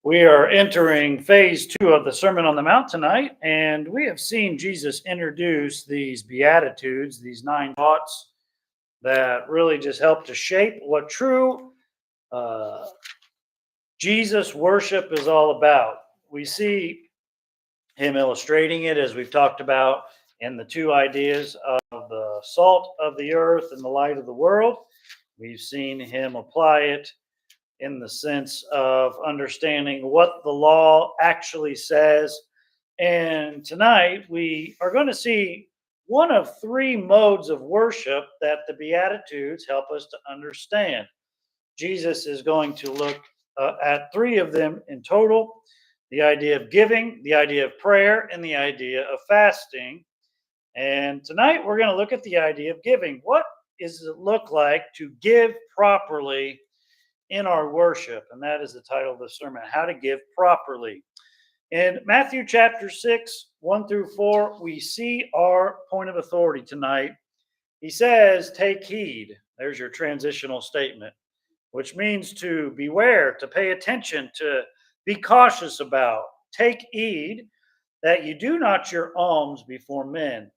We are entering phase 2 of the Sermon on the Mount tonight, and we have seen Jesus introduce these Beatitudes, these 9 thoughts that really just help to shape what true uh, Jesus worship is all about. We see him illustrating it as we've talked about in the 2 ideas of the salt of the earth and the light of the world. We've seen him apply it in the sense of understanding what the law actually says. And tonight we are going to see one of 3 modes of worship that the Beatitudes help us to understand. Jesus is going to look at 3 of them in total: the idea of giving, the idea of prayer, and the idea of fasting. And tonight we're going to look at the idea of giving. What does it look like to give properly in our worship? And that is the title of the sermon: How to Give Properly. In Matthew chapter 6, 1 through 4, we see our point of authority tonight. He says, take heed. There's your transitional statement, which means to beware, to pay attention, to be cautious about. Take heed that you do not your alms before men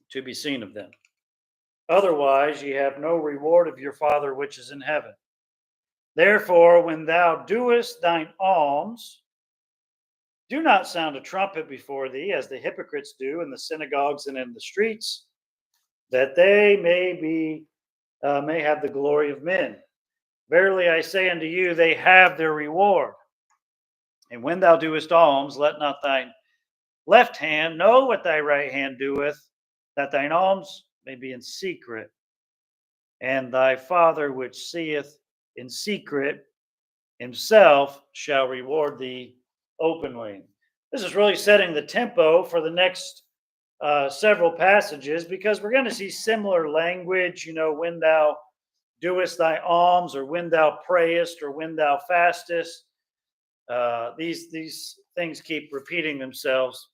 to be seen of them. Otherwise, ye have no reward of your Father which is in heaven. Therefore, when thou doest thine alms, do not sound a trumpet before thee, as the hypocrites do in the synagogues and in the streets, that they may have the glory of men. Verily I say unto you, they have their reward. And when thou doest alms, let not thine left hand know what thy right hand doeth, that thine alms may be in secret. And thy Father which seeth in secret himself shall reward thee openly. This is really setting the tempo for the next several passages, because we're going to see similar language, when thou doest thy alms, or when thou prayest, or when thou fastest. These things keep repeating themselves.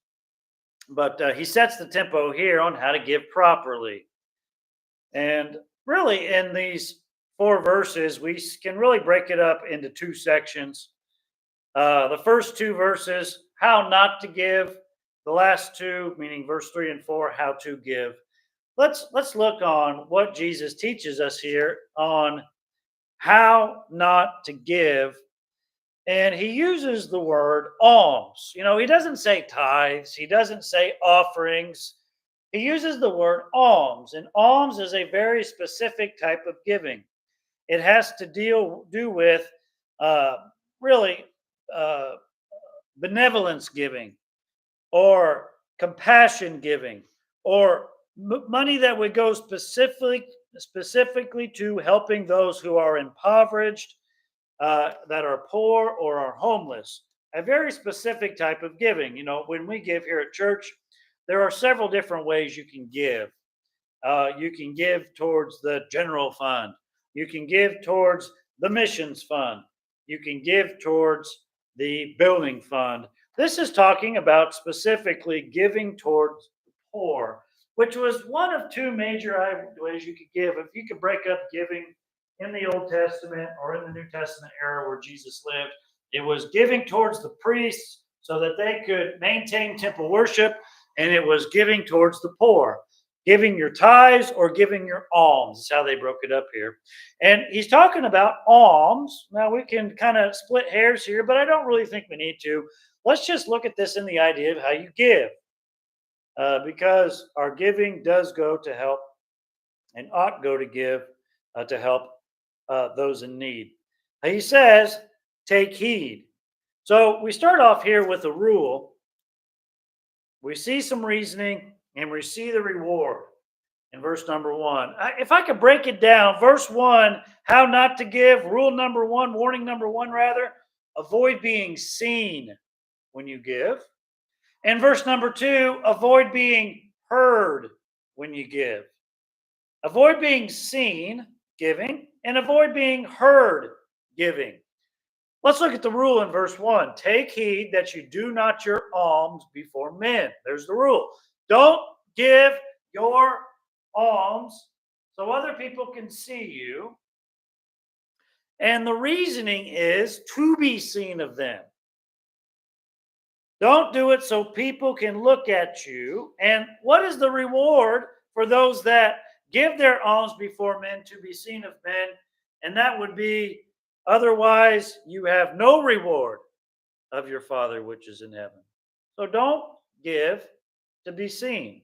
But he sets the tempo here on how to give properly. And really, in these 4 verses, we can really break it up into 2 sections. The first 2 verses, how not to give. The last 2, meaning verse 3 and 4, how to give. Let's look on what Jesus teaches us here on how not to give. And he uses the word alms. He doesn't say tithes. He doesn't say offerings. He uses the word alms. And alms is a very specific type of giving. It has to do with really benevolence giving, or compassion giving, or money that would go specifically to helping those who are impoverished, that are poor or are homeless. A very specific type of giving. When we give here at church, there are several different ways you can give. You can give towards the general fund. You can give towards the missions fund. You can give towards the building fund. This is talking about specifically giving towards the poor, which was one of 2 major ways you could give. If you could break up giving in the Old Testament or in the New Testament era where Jesus lived, it was giving towards the priests so that they could maintain temple worship, and it was giving towards the poor, giving your tithes or giving your alms. That's how they broke it up here. And he's talking about alms. Now, we can kind of split hairs here, but I don't really think we need to. Let's just look at this in the idea of how you give, because our giving does go to help, and ought go to give to help those in need. He says, take heed. So we start off here with a rule. We see some reasoning, and we see the reward in verse number 1. If I could break it down, verse 1, how not to give. Rule number 1, warning number 1 rather, avoid being seen when you give. And verse number 2, avoid being heard when you give. Avoid being seen giving, and avoid being heard giving. Let's look at the rule in verse 1. Take heed that you do not your alms before men. There's the rule. Don't give your alms so other people can see you. And the reasoning is to be seen of them. Don't do it so people can look at you. And what is the reward for those that give their alms before men to be seen of men? And that would be, otherwise, you have no reward of your Father which is in heaven. So don't give to be seen.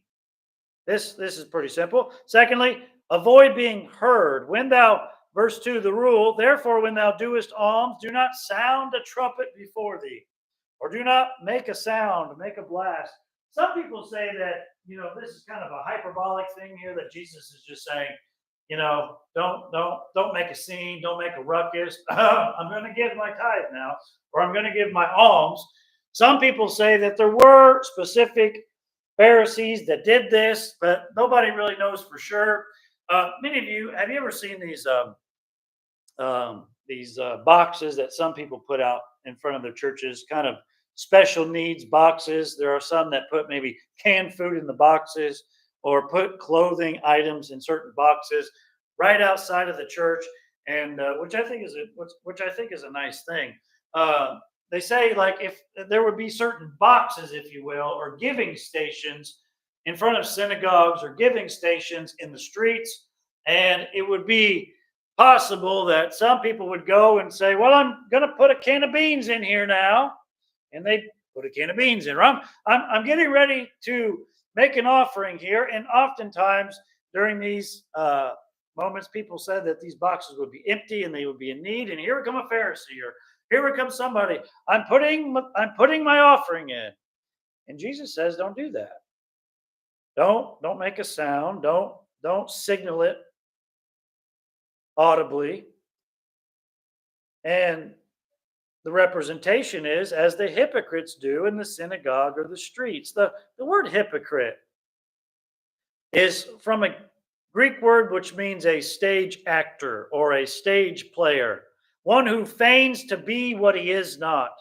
This is pretty simple. Secondly, avoid being heard. When thou, verse 2, the rule, therefore, when thou doest alms, do not sound a trumpet before thee, or do not make a sound, make a blast. Some people say that, this is kind of a hyperbolic thing here, that Jesus is just saying, don't make a scene, don't make a ruckus. I'm going to give my tithe now, or I'm going to give my alms. Some people say that there were specific Pharisees that did this, but nobody really knows for sure. Many of you, have you ever seen these boxes that some people put out in front of their churches, kind of special needs boxes? There are some that put maybe canned food in the boxes, or put clothing items in certain boxes right outside of the church, and which I think is a nice thing. They say, like, if there would be certain boxes, if you will, or giving stations in front of synagogues, or giving stations in the streets, and it would be possible that some people would go and say, well, I'm going to put a can of beans in here now, and they put a can of beans in. I'm getting ready to make an offering here, and oftentimes during these moments, people said that these boxes would be empty and they would be in need. And here would come a Pharisee, or here would come somebody. I'm putting my offering in, and Jesus says, don't do that. Don't make a sound. Don't signal it audibly. And the representation is as the hypocrites do in the synagogue or the streets. The word hypocrite is from a Greek word which means a stage actor or a stage player, one who feigns to be what he is not,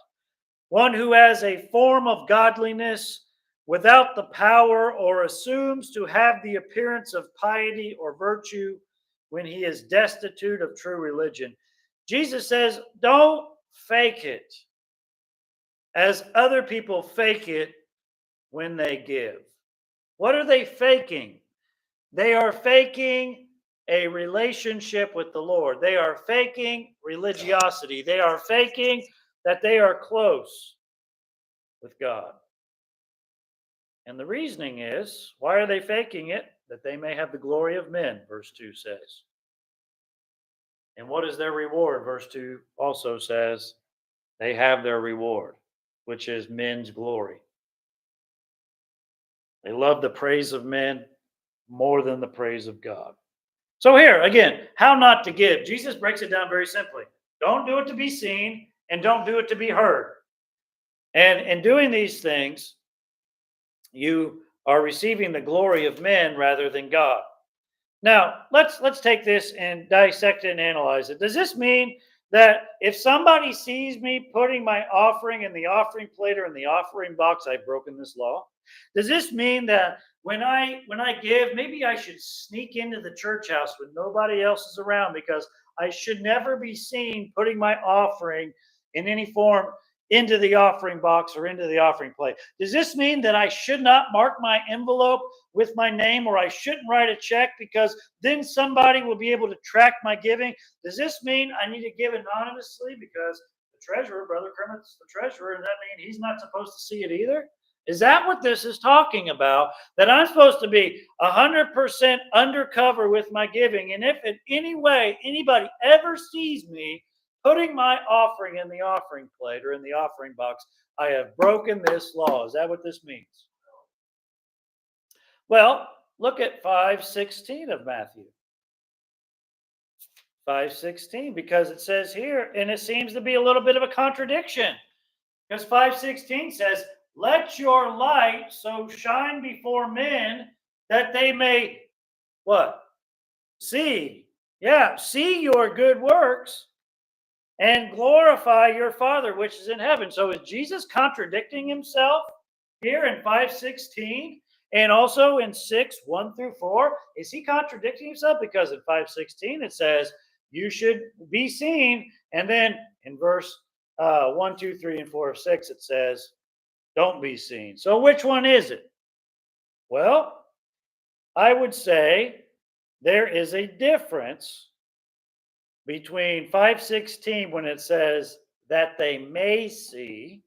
one who has a form of godliness without the power, or assumes to have the appearance of piety or virtue when he is destitute of true religion. Jesus says, don't fake it as other people fake it when they give. What are they faking? They are faking a relationship with the Lord. They are faking religiosity. They are faking that they are close with God. And the reasoning is, why are they faking it? That they may have the glory of men, verse 2 says. And what is their reward? Verse 2 also says, they have their reward, which is men's glory. They love the praise of men more than the praise of God. So here, again, how not to give. Jesus breaks it down very simply. Don't do it to be seen, and don't do it to be heard. And in doing these things, you are receiving the glory of men rather than God. Now, let's take this and dissect it and analyze it. Does this mean that if somebody sees me putting my offering in the offering plate or in the offering box, I've broken this law? Does this mean that when I give, maybe I should sneak into the church house when nobody else is around, because I should never be seen putting my offering in any form into the offering box or into the offering plate? Does this mean that I should not mark my envelope with my name, or I shouldn't write a check, because then somebody will be able to track my giving? Does this mean I need to give anonymously because the treasurer, Brother Kermit's the treasurer, and that mean he's not supposed to see it either? Is that what this is talking about? That I'm supposed to be 100% undercover with my giving, and if in any way anybody ever sees me putting my offering in the offering plate or in the offering box, I have broken this law? Is that what this means? Well, look at 5:16 of Matthew. 5:16, because it says here, and it seems to be a little bit of a contradiction, because 5:16 says, let your light so shine before men that they may, what? See. Yeah, see your good works and glorify your Father which is in heaven. So is Jesus contradicting himself here in 5:16? And also in 6:1-4? Is he contradicting himself? Because in 5:16 it says, you should be seen. And then in verse 1, 2, 3, and 4 of 6, it says, don't be seen. So which one is it? Well, I would say there is a difference between 5:16 when it says that they may see,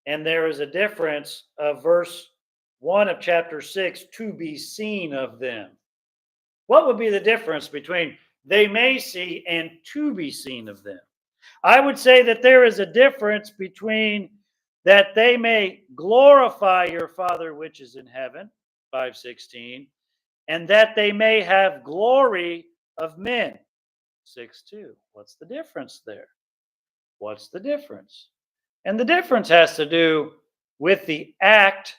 and there is a difference of verse 1 of chapter 6, to be seen of them. What would be the difference between they may see and to be seen of them? I would say that there is a difference between that they may glorify your Father which is in heaven, 5:16, and that they may have glory of men, 6:2. What's the difference there? What's the difference? And the difference has to do with the act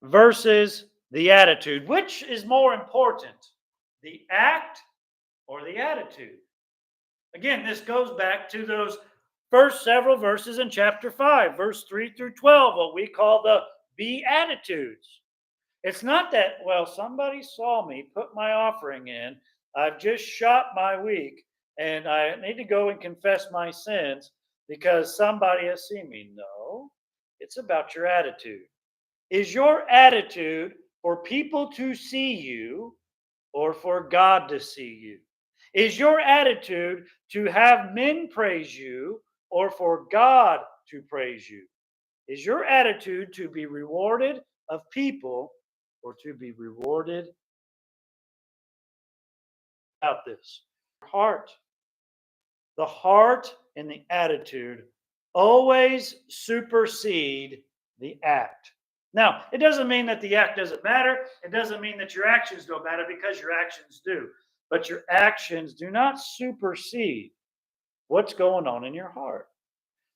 versus the attitude. Which is more important, the act or the attitude? Again, this goes back to those first several verses in chapter 5, verse 3 through 12, what we call the Beatitudes. It's not that, well, somebody saw me put my offering in, I've just shot my week, and I need to go and confess my sins because somebody has seen me. No, it's about your attitude. Is your attitude for people to see you or for God to see you? Is your attitude to have men praise you or for God to praise you? Is your attitude to be rewarded of people or to be rewarded about this? Heart. The heart and the attitude always supersede the act. Now, it doesn't mean that the act doesn't matter. It doesn't mean that your actions don't matter, because your actions do. But your actions do not supersede what's going on in your heart.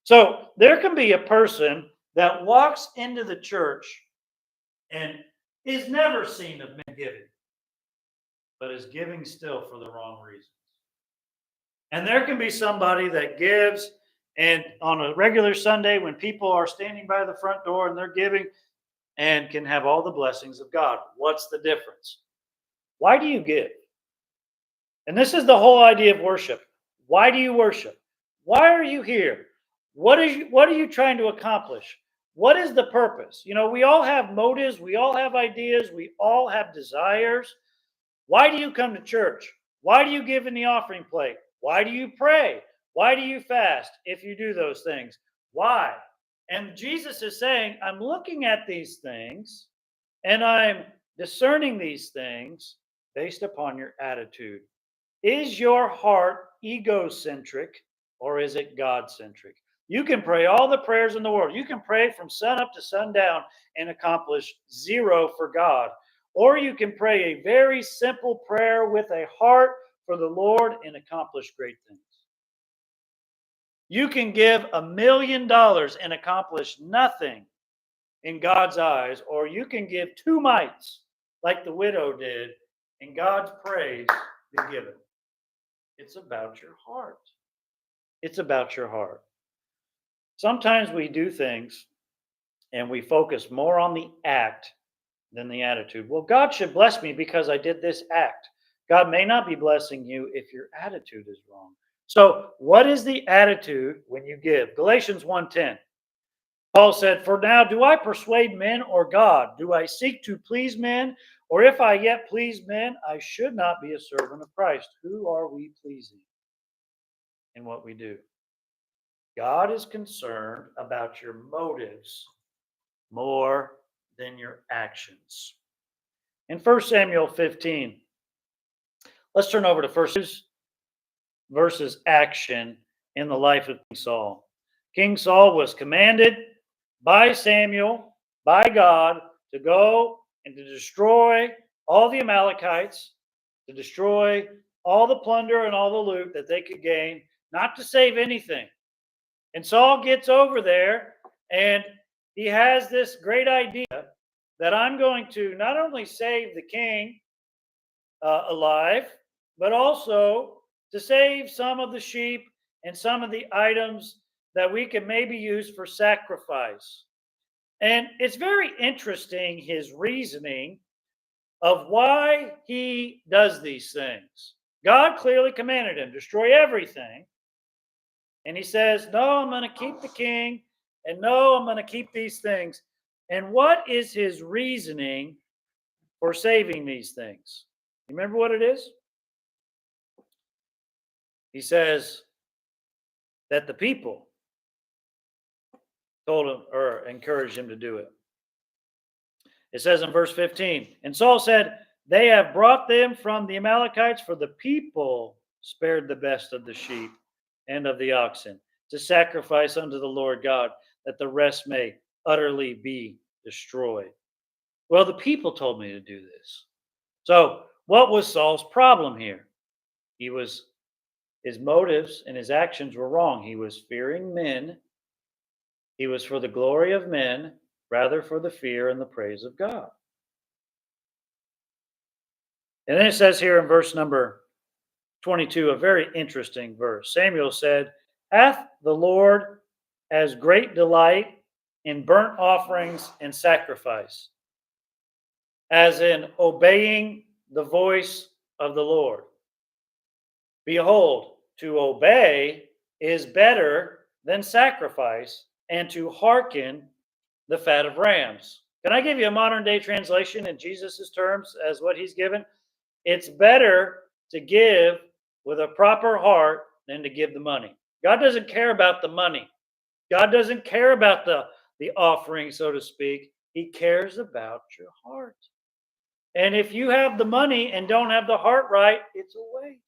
So there can be a person that walks into the church and is never seen of men giving, but is giving still for the wrong reasons. And there can be somebody that gives, and on a regular Sunday when people are standing by the front door and they're giving, and can have all the blessings of God. What's the difference? Why do you give? And this is the whole idea of worship. Why do you worship? Why are you here? What are you trying to accomplish? What is the purpose? You know, we all have motives, we all have ideas, we all have desires. Why do you come to church? Why do you give in the offering plate? Why do you pray? Why do you fast if you do those things? Why? And Jesus is saying, I'm looking at these things and I'm discerning these things based upon your attitude. Is your heart egocentric or is it God-centric? You can pray all the prayers in the world. You can pray from sun up to sundown and accomplish zero for God. Or you can pray a very simple prayer with a heart for the Lord and accomplish great things. You can give $1 million and accomplish nothing in God's eyes, or you can give 2 mites like the widow did, and God's praise be given. It's about your heart. It's about your heart. Sometimes we do things and we focus more on the act than the attitude. Well, God should bless me because I did this act. God may not be blessing you if your attitude is wrong. So, what is the attitude when you give? Galatians 1:10. Paul said, "For now do I persuade men or God? Do I seek to please men? Or if I yet please men, I should not be a servant of Christ." Who are we pleasing in what we do? God is concerned about your motives more than your actions. In 1 Samuel 15, let's turn over to first versus action in the life of King Saul. King Saul was commanded by Samuel, by God, to go and to destroy all the Amalekites, to destroy all the plunder and all the loot that they could gain, not to save anything. And Saul gets over there and he has this great idea that I'm going to not only save the king alive, but also to save some of the sheep and some of the items that we can maybe use for sacrifice. And it's very interesting, his reasoning of why he does these things. God clearly commanded him, destroy everything. And he says, no, I'm going to keep the king. And no, I'm going to keep these things. And what is his reasoning for saving these things? You remember what it is? He says that the people told him or encouraged him to do it. It says in verse 15, and Saul said, they have brought them from the Amalekites, for the people spared the best of the sheep and of the oxen to sacrifice unto the Lord God, that the rest may utterly be destroyed. Well, the people told me to do this. So what was Saul's problem here? His motives and his actions were wrong. He was fearing men. He was for the glory of men, rather for the fear and the praise of God. And then it says here in verse number 22, a very interesting verse. Samuel said, hath the Lord as great delight in burnt offerings and sacrifice, as in obeying the voice of the Lord. Behold, to obey is better than sacrifice, and to hearken the fat of rams. Can I give you a modern day translation in Jesus' terms as what he's given? It's better to give with a proper heart than to give the money. God doesn't care about the money. God doesn't care about the offering, so to speak. He cares about your heart. And if you have the money and don't have the heart right, it's a waste.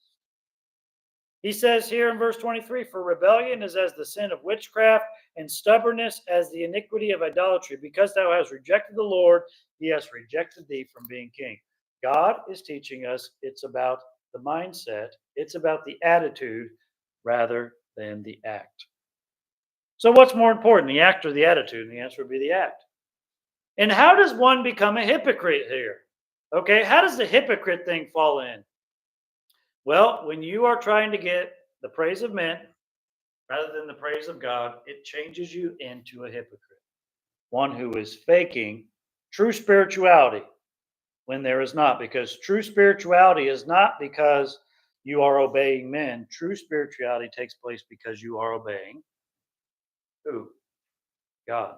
He says here in verse 23, for rebellion is as the sin of witchcraft, and stubbornness as the iniquity of idolatry. Because thou hast rejected the Lord, he has rejected thee from being king. God is teaching us it's about the mindset. It's about the attitude rather than the act. So what's more important, the act or the attitude? And the answer would be the act. And how does one become a hypocrite here? Okay, how does the hypocrite thing fall in? Well, when you are trying to get the praise of men rather than the praise of God, it changes you into a hypocrite. One who is faking true spirituality when there is not. Because true spirituality is not because you are obeying men. True spirituality takes place because you are obeying who? God.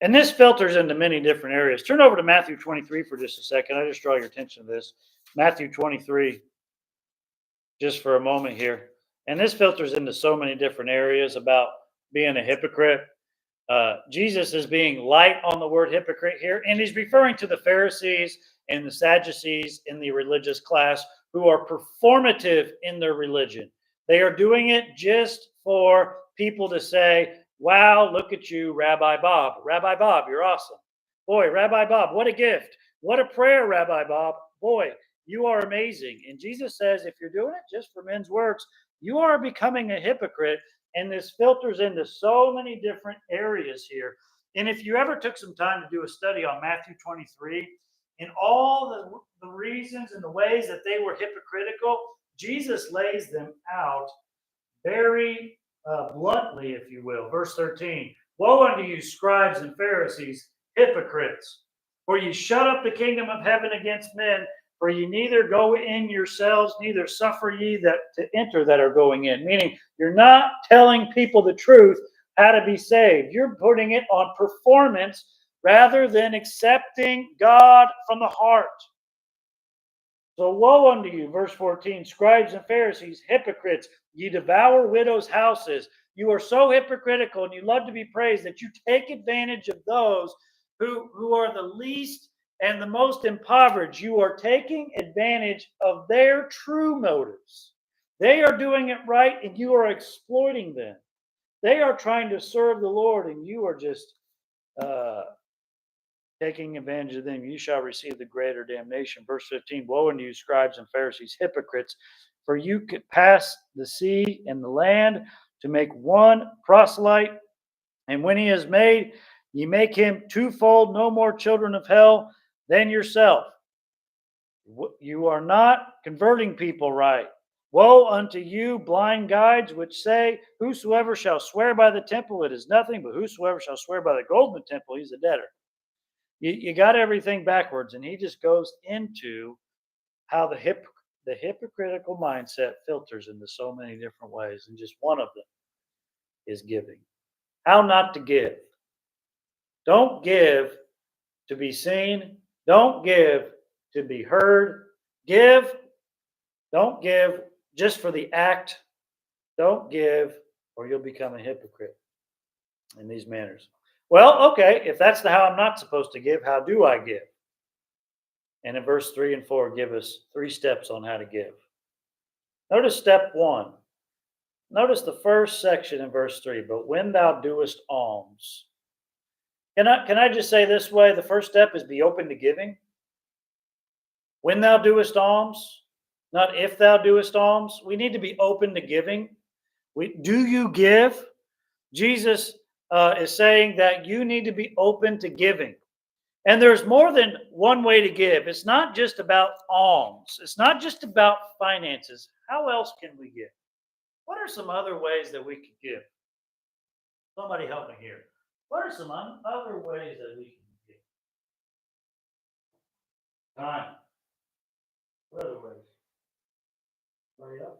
And this filters into many different areas. Turn over to Matthew 23 for just a second. I just draw your attention to this. Matthew 23. Just for a moment here. And this filters into so many different areas about being a hypocrite. Jesus is being light on the word hypocrite here, and he's referring to the Pharisees and the Sadducees in the religious class who are performative in their religion. They are doing it just for people to say, wow, look at you, Rabbi Bob. Rabbi Bob, you're awesome. Boy, Rabbi Bob, what a gift. What a prayer, Rabbi Bob. Boy, you are amazing. And Jesus says, if you're doing it just for men's works, you are becoming a hypocrite. And this filters into so many different areas here. And if you ever took some time to do a study on Matthew 23, in all the reasons and the ways that they were hypocritical, Jesus lays them out very bluntly, if you will. Verse 13, woe unto you, scribes and Pharisees, hypocrites, for ye shut up the kingdom of heaven against men, for ye neither go in yourselves, neither suffer ye that to enter that are going in. Meaning, you're not telling people the truth, how to be saved. You're putting it on performance rather than accepting God from the heart. So woe unto you, verse 14, scribes and Pharisees, hypocrites, ye devour widows' houses. You are so hypocritical and you love to be praised that you take advantage of those who are the least and the most impoverished. You are taking advantage of their true motives. They are doing it right and you are exploiting them. They are trying to serve the Lord and you are just taking advantage of them. You shall receive the greater damnation. Verse 15, woe unto you, scribes and Pharisees, hypocrites, for you could pass the sea and the land to make one proselyte, and when he is made, ye make him twofold no more children of hell than yourself. You are not converting people right. Woe unto you, blind guides, which say, whosoever shall swear by the temple, it is nothing, but whosoever shall swear by the gold in the temple, he's a debtor. You got everything backwards, and he just goes into how the the hypocritical mindset filters into so many different ways, and just one of them is giving. How not to give. Don't give to be seen. Don't give to be heard. Give. Don't give just for the act. Don't give, or you'll become a hypocrite in these manners. Well, okay, if that's the how I'm not supposed to give, how do I give? And in verse 3 and 4, give us 3 steps on how to give. Notice step 1. Notice the first section in verse 3. But when thou doest alms. Can I just say this way? The first step is be open to giving. When thou doest alms, not if thou doest alms. We need to be open to giving. Do you give? Jesus is saying that you need to be open to giving. And there's more than one way to give. It's not just about alms. It's not just about finances. How else can we give? What are some other ways that we could give? Somebody help me here. What are some other ways that we can give? Time. What other ways? Anybody else?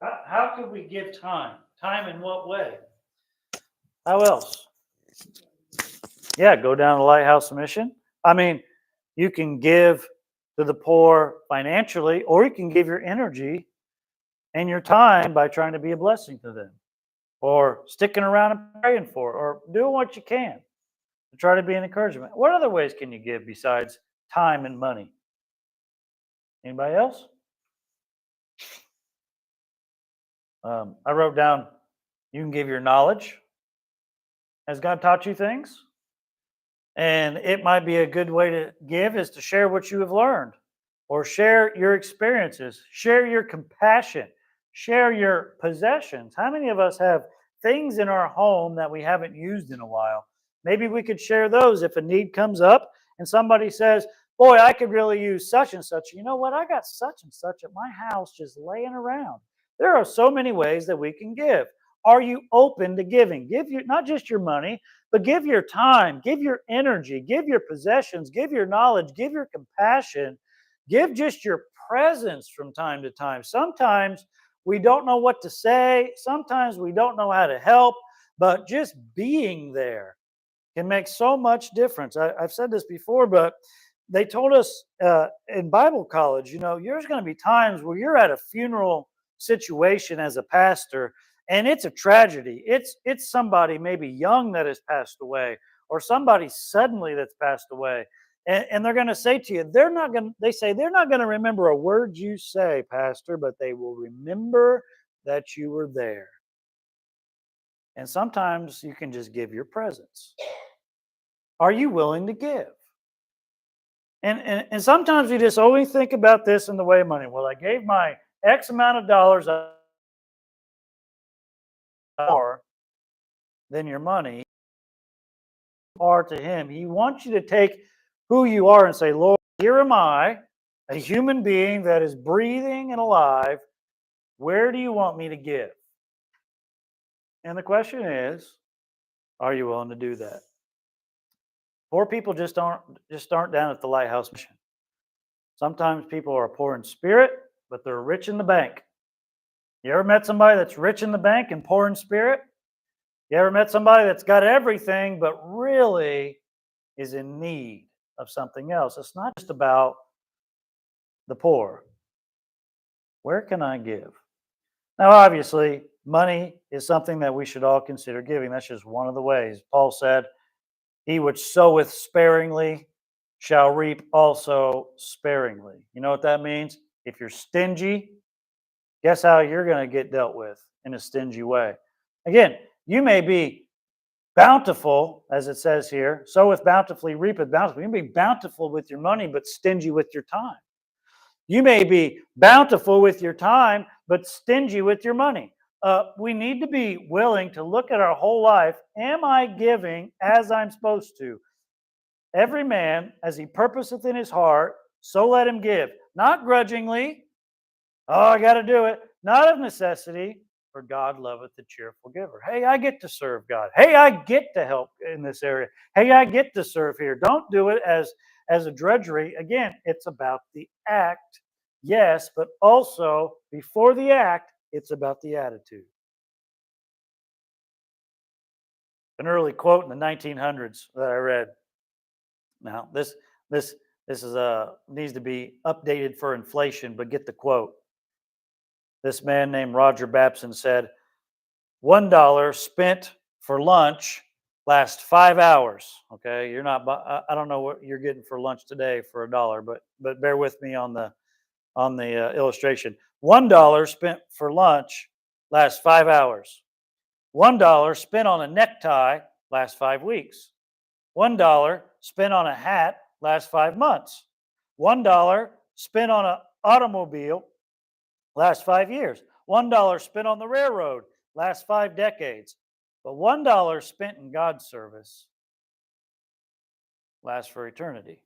How could we give time? Time in what way? How else? Yeah, go down to Lighthouse Mission. I mean, you can give to the poor financially, or you can give your energy and your time by trying to be a blessing to them, or sticking around and praying for it, or doing what you can to try to be an encouragement. What other ways can you give besides time and money? Anybody else? I wrote down, you can give your knowledge. Has God taught you things? And it might be a good way to give is to share what you have learned, or share your experiences, share your compassion, share your possessions. How many of us have things in our home that we haven't used in a while? Maybe we could share those if a need comes up and somebody says, boy, I could really use such and such. You know what? I got such and such at my house just laying around. There are so many ways that we can give. Are you open to giving? Give your, not just your money, but give your time, give your energy, give your possessions, give your knowledge, give your compassion, give just your presence from time to time. Sometimes we don't know what to say. Sometimes we don't know how to help, but just being there can make so much difference. I've said this before, but they told us in Bible college, you know, there's going to be times where you're at a funeral situation as a pastor, and it's a tragedy. It's somebody maybe young that has passed away, or somebody suddenly that's passed away, and they're going to say to you, they say they're not going to remember a word you say, pastor, but they will remember that you were there. And sometimes you can just give your presence. Are you willing to give? And sometimes we just always think about this in the way of money. Well, I gave my X amount of dollars more than your money are to him. He wants you to take who you are and say, Lord, here am I, a human being that is breathing and alive. Where do you want me to give? And the question is, are you willing to do that? Poor people just aren't down at the Lighthouse Mission. Sometimes people are poor in spirit, but they're rich in the bank. You ever met somebody that's rich in the bank and poor in spirit? You ever met somebody that's got everything, but really is in need of something else? It's not just about the poor. Where can I give? Now, obviously, money is something that we should all consider giving. That's just one of the ways. Paul said, he which soweth sparingly shall reap also sparingly. You know what that means? If you're stingy, guess how you're going to get dealt with in a stingy way. Again, you may be bountiful, as it says here, soweth bountifully, reapeth bountifully. You may be bountiful with your money, but stingy with your time. You may be bountiful with your time, but stingy with your money. We need to be willing to look at our whole life. Am I giving as I'm supposed to? Every man, as he purposeth in his heart, so let him give. Not grudgingly. Oh, I got to do it. Not of necessity, for God loveth the cheerful giver. Hey, I get to serve God. Hey, I get to help in this area. Hey, I get to serve here. Don't do it as as a drudgery. Again, it's about the act, yes, but also before the act, it's about the attitude. An early quote in the 1900s that I read. Now, this this is needs to be updated for inflation, but get the quote. This man named Roger Babson said, $1 spent for lunch lasts 5 hours. Okay, you're not. I don't know what you're getting for lunch today for $1, but bear with me on the illustration. $1 spent for lunch lasts 5 hours. $1 spent on a necktie lasts 5 weeks. $1 spent on a hat lasts 5 months. $1 spent on an automobile lasts 5 years. $1 spent on the railroad lasts 5 decades. But $1 spent in God's service lasts for eternity.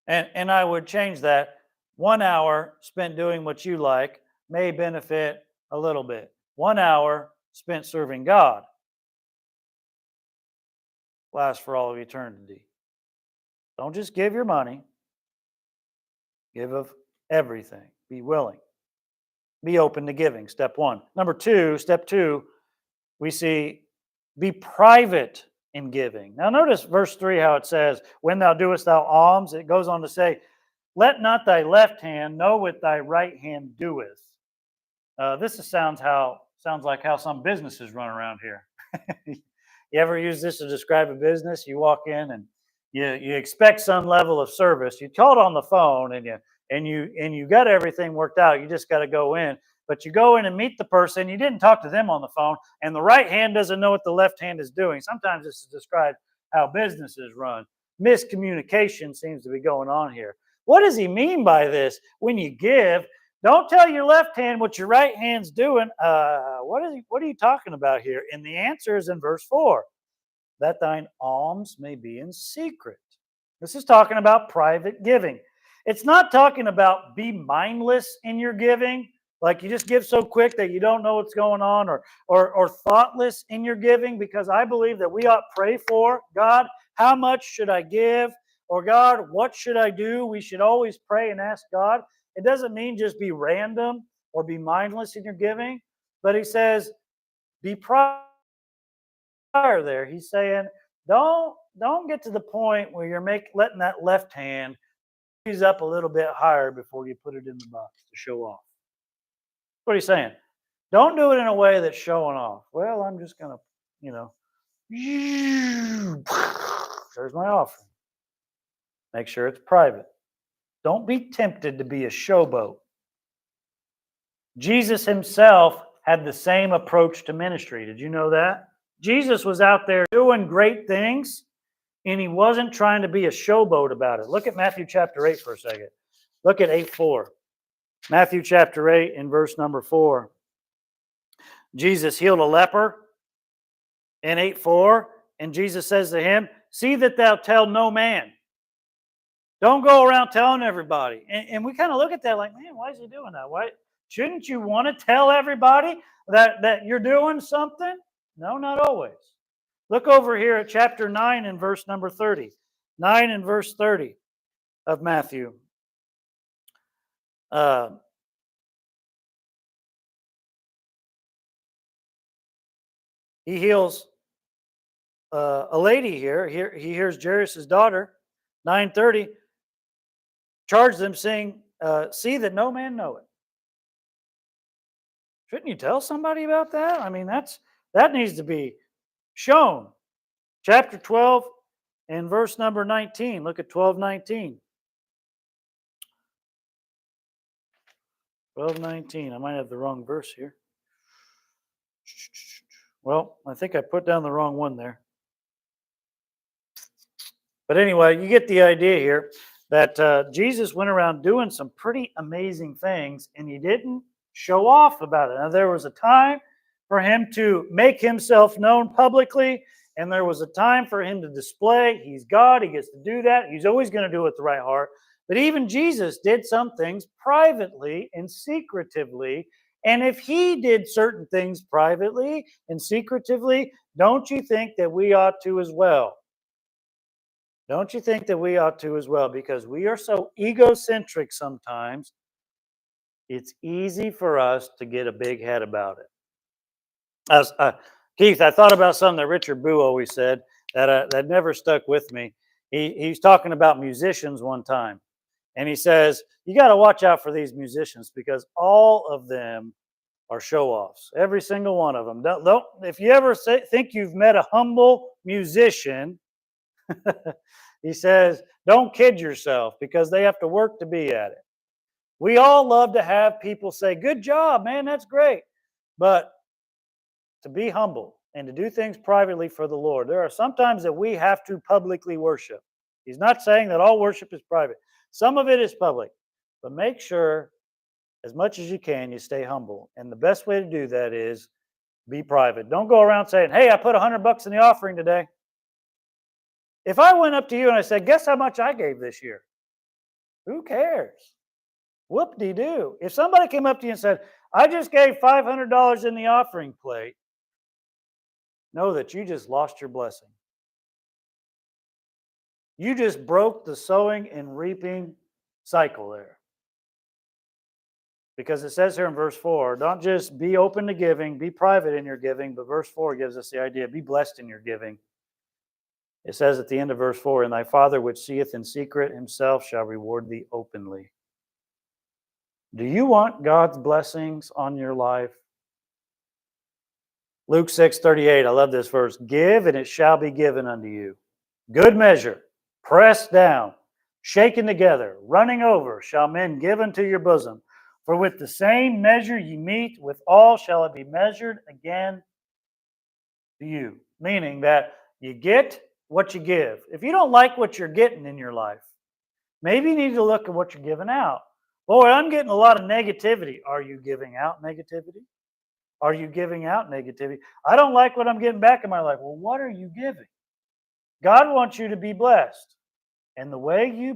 And I would change that. 1 hour spent doing what you like may benefit a little bit. 1 hour spent serving God lasts for all of eternity. Don't just give your money. Give of everything. Be willing. Be open to giving, step one. Step two, we see be private in giving. Now notice verse 3 how it says, when thou doest thou alms, it goes on to say, let not thy left hand know what thy right hand doeth. Sounds like how some businesses run around here. You ever use this to describe a business? You walk in and you expect some level of service. You called on the phone and you got everything worked out. You just got to go in. But you go in and meet the person. You didn't talk to them on the phone, and the right hand doesn't know what the left hand is doing. Sometimes this is described how businesses run. Miscommunication seems to be going on here. What does he mean by this? When you give, don't tell your left hand what your right hand's doing. What are you talking about here? And the answer is in verse 4. That thine alms may be in secret. This is talking about private giving. It's not talking about be mindless in your giving, like you just give so quick that you don't know what's going on, or thoughtless in your giving, because I believe that we ought to pray for, God, how much should I give? Or God, what should I do? We should always pray and ask God. It doesn't mean just be random or be mindless in your giving, but he says, be prior there. He's saying, don't get to the point where you're letting that left hand squeeze up a little bit higher before you put it in the box to show off. What he's saying, don't do it in a way that's showing off. Well, I'm just gonna, there's my offering. Make sure it's private. Don't be tempted to be a showboat. Jesus himself had the same approach to ministry. Did you know that? Jesus was out there doing great things, and he wasn't trying to be a showboat about it. Look at Matthew chapter 8 for a second. Look at 8:4. Matthew chapter 8 in verse number 4. Jesus healed a leper in 8:4, and Jesus says to him, see that thou tell no man. Don't go around telling everybody. And we kind of look at that like, man, why is he doing that? Why shouldn't you want to tell everybody that you're doing something? No, not always. Look over here at chapter 9 and verse number 30. 9 and verse 30 of Matthew. He heals a lady here. He hears Jairus' daughter. 9:30. Charge them, saying, see that no man know it. Shouldn't you tell somebody about that? I mean, that needs to be shown. Chapter 12 and verse number 19. Look at 12:19. 12:19. I might have the wrong verse here. Well, I think I put down the wrong one there. But anyway, you get the idea here that Jesus went around doing some pretty amazing things, and he didn't show off about it. Now, there was a time for him to make himself known publicly, and there was a time for him to display he's God. He gets to do that. He's always going to do it with the right heart. But even Jesus did some things privately and secretively. And if he did certain things privately and secretively, don't you think that we ought to as well? Don't you think that we ought to as well? Because we are so egocentric sometimes, it's easy for us to get a big head about it. As Keith, I thought about something that Richard Boo always said that never stuck with me. He's talking about musicians one time, and he says you got to watch out for these musicians because all of them are show-offs. Every single one of them. Don't if you ever think you've met a humble musician, he says, don't kid yourself because they have to work to be at it. We all love to have people say, good job, man, that's great. But to be humble and to do things privately for the Lord, there are sometimes that we have to publicly worship. He's not saying that all worship is private. Some of it is public. But make sure, as much as you can, you stay humble. And the best way to do that is be private. Don't go around saying, hey, I put $100 in the offering today. If I went up to you and I said, guess how much I gave this year? Who cares? Whoop-de-doo. If somebody came up to you and said, I just gave $500 in the offering plate, know that you just lost your blessing. You just broke the sowing and reaping cycle there. Because it says here in verse 4, don't just be open to giving, be private in your giving, but verse 4 gives us the idea, be blessed in your giving. It says at the end of verse 4, and thy Father which seeth in secret himself shall reward thee openly. Do you want God's blessings on your life? Luke 6:38, I love this verse. Give, and it shall be given unto you. Good measure, pressed down, shaken together, running over, shall men give unto your bosom. For with the same measure ye meet, withal shall it be measured again to you. Meaning that you get what you give. If you don't like what you're getting in your life, maybe you need to look at what you're giving out. Boy, I'm getting a lot of negativity. Are you giving out negativity? Are you giving out negativity? I don't like what I'm getting back in my life. Well, what are you giving? God wants you to be blessed. And the way you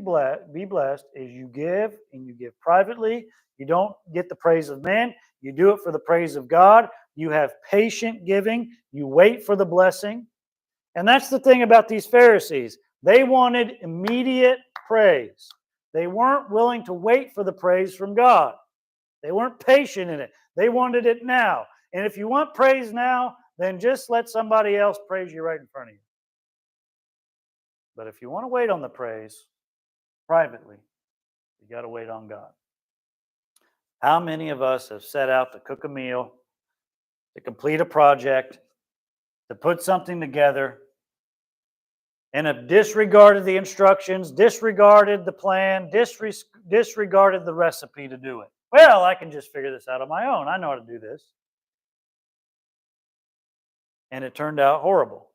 be blessed is you give, and you give privately. You don't get the praise of men. You do it for the praise of God. You have patient giving. You wait for the blessing. And that's the thing about these Pharisees. They wanted immediate praise. They weren't willing to wait for the praise from God. They weren't patient in it. They wanted it now. And if you want praise now, then just let somebody else praise you right in front of you. But if you want to wait on the praise privately, you got to wait on God. How many of us have set out to cook a meal, to complete a project, to put something together, and have disregarded the instructions, disregarded the plan, disregarded the recipe to do it? Well, I can just figure this out on my own. I know how to do this. And it turned out horrible.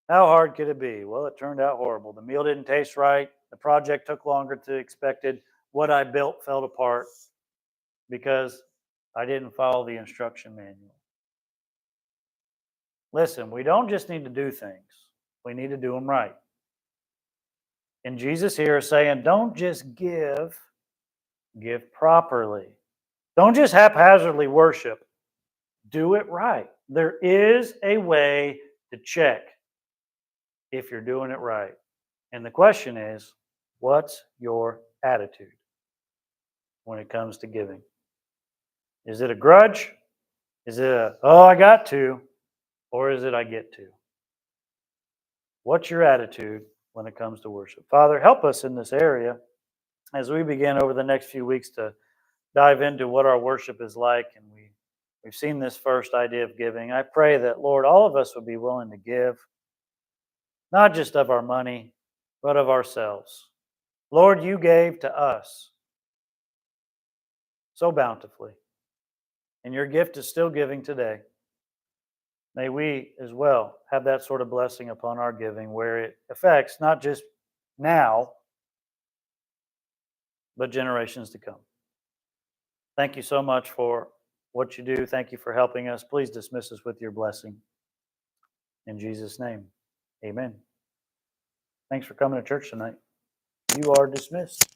How hard could it be? Well, it turned out horrible. The meal didn't taste right. The project took longer than expected. What I built fell apart because I didn't follow the instruction manual. Listen, we don't just need to do things. We need to do them right. And Jesus here is saying, don't just give properly. Don't just haphazardly worship. Do it right. There is a way to check if you're doing it right. And the question is, what's your attitude when it comes to giving? Is it a grudge? Is it I got to? Or is it I get to? What's your attitude when it comes to worship? Father, help us in this area as we begin over the next few weeks to dive into what our worship is like. And we've seen this first idea of giving. I pray that, Lord, all of us would be willing to give, not just of our money, but of ourselves. Lord, you gave to us so bountifully, and your gift is still giving today. May we as well have that sort of blessing upon our giving where it affects not just now, but generations to come. Thank you so much for what you do. Thank you for helping us. Please dismiss us with your blessing. In Jesus' name, amen. Thanks for coming to church tonight. You are dismissed.